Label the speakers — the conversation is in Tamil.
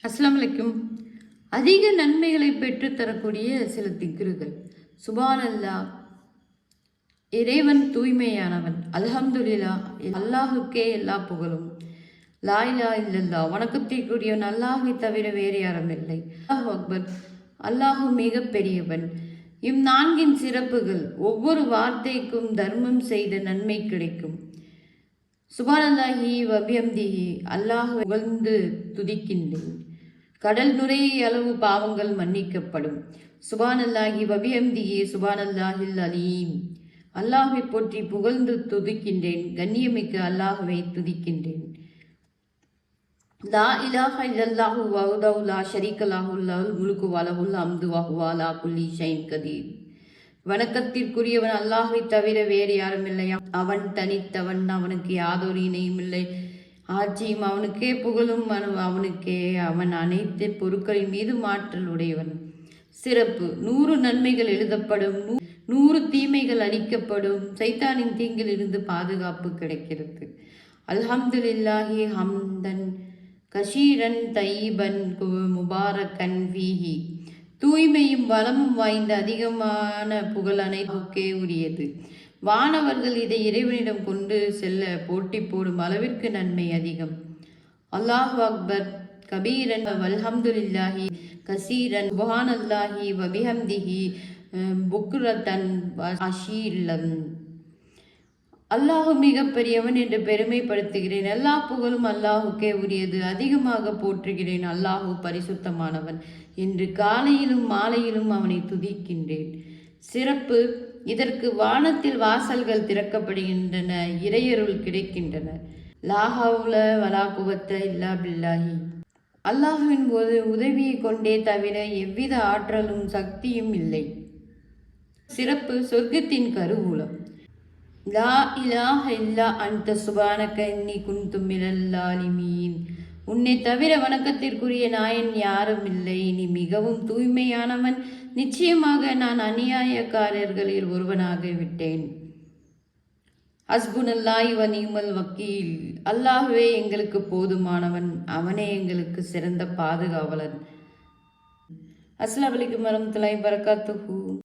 Speaker 1: அஸ்ஸலாமு அலைக்கும். அதிக நன்மைகளை பெற்றுத்தரக்கூடிய சில திக்ருகள். சுபானல்லாஹ், இறைவன் தூய்மையானவன். அல்ஹம்துலில்லாஹ், அல்லாஹுக்கே எல்லா புகழும். லா இலாஹ இல்லல்லாஹ், வணக்கத்திற்குரியவன் அல்லாஹை தவிர வேறு யாரும் இல்லை. அல்லாஹு அக்பர், அல்லாஹு மிக பெரியவன். இந்நான்கின் சிறப்புகள். ஒவ்வொரு வார்த்தைக்கும் தர்மம் செய்த நன்மை கிடைக்கும். சுபானல்லாஹி வபியம்திஹி, அல்லாஹ் புகழ்ந்து துதிக்கின்றேன். கடல் நுரை அளவு பாவங்கள் மன்னிக்கப்படும். சுபானல்லாஹி வபியம்திஹி சுபானல்லாஹில் அலீம், அல்லாஹை போற்றி புகழ்ந்து துதிக்கின்றேன். கண்ணியமிக்க அல்லாஹுவை துதிக்கின்றேன். லா இலாஹ இல்லல்லாஹு வஹ்தஹு லா ஷரீக லஹு லஹுல் முல்கு வ லஹுல் ஹம்து வ ஹுவ அலா குல்லி ஷைஇன் கதீர். வணக்கத்திற்குரியவன் அல்லாஹை தவிர வேறு யாரும் இல்லையா. அவன் தனித்தவன், அவனுக்கு யாதொரு இணையும் இல்லை. ஆட்சியும் அவனுக்கே, புகழும் அவனுக்கே. அவன் அனைத்து பொருட்களின் மீது மாற்றல் உடையவன். சிறப்பு. 100 நன்மைகள் எழுதப்படும், 100 தீமைகள் அளிக்கப்படும். சைத்தானின் தீங்கில் இருந்து பாதுகாப்பு கிடைக்கிறது. அல்ஹம்துலில்லாஹி ஹம்தன் கஷீரன் தையிபன் முபாரக்கன் ஃபீஹி, தூய்மையும் வளமும் வாய்ந்த அதிகமான புகழ் அனைத்துக்கே உரியது. வானவர்கள் இதை இறைவனிடம் கொண்டு செல்ல போட்டி போடும் அளவிற்கு நன்மை அதிகம். அல்லாஹு அக்பர் கபீரன் வல்ஹம்துலில்லாஹி கசீரன் சுப்ஹானல்லாஹி வபிஹம்திஹி புக்ரதன் அஷீலன். அல்லாஹு மிக பெரியவன் என்று பெருமைப்படுத்துகிறேன். எல்லா புகழும் அல்லாஹுக்கே உரியது. அதிகமாக போற்றுகிறேன். அல்லாஹு பரிசுத்தமானவன் என்று காலையிலும் மாலையிலும் அவனை துதிக்கின்றேன். சிறப்பு. இதற்கு வானத்தில் வாசல்கள் திறக்கப்படுகின்றன, இறையருள் கிடைக்கின்றன. லா ஹவ்ல வலா குவத்த இல்லா பில்லாஹி, அல்லாஹுவின் போது உதவியை கொண்டே தவிர எவ்வித ஆற்றலும் சக்தியும் இல்லை. சிறப்பு. சொர்க்கத்தின் கருவூலம். லா இலாஹ இல்லா அன்த சுபானக இன்னி குன்து மினல் ஸாலிமீன், உன்னை தவிர வணக்கத்திற்குரிய நாயன் யாரும் இல்லை, நீ மிகவும் தூய்மையானவன். நிச்சயமாக நான் அநியாயக்காரர்களில் ஒருவனாக விட்டேன். ஹஸ்புனல்லாஹி வ நிஅமல் வக்கீல், அல்லாஹ்வே எங்களுக்கு போதுமானவன், அவனே எங்களுக்கு சிறந்த பாதுகாவலன். அஸ்ஸலாமு அலைக்கும் வரஹ்மத்துல்லாஹி வபரகாத்துஹு.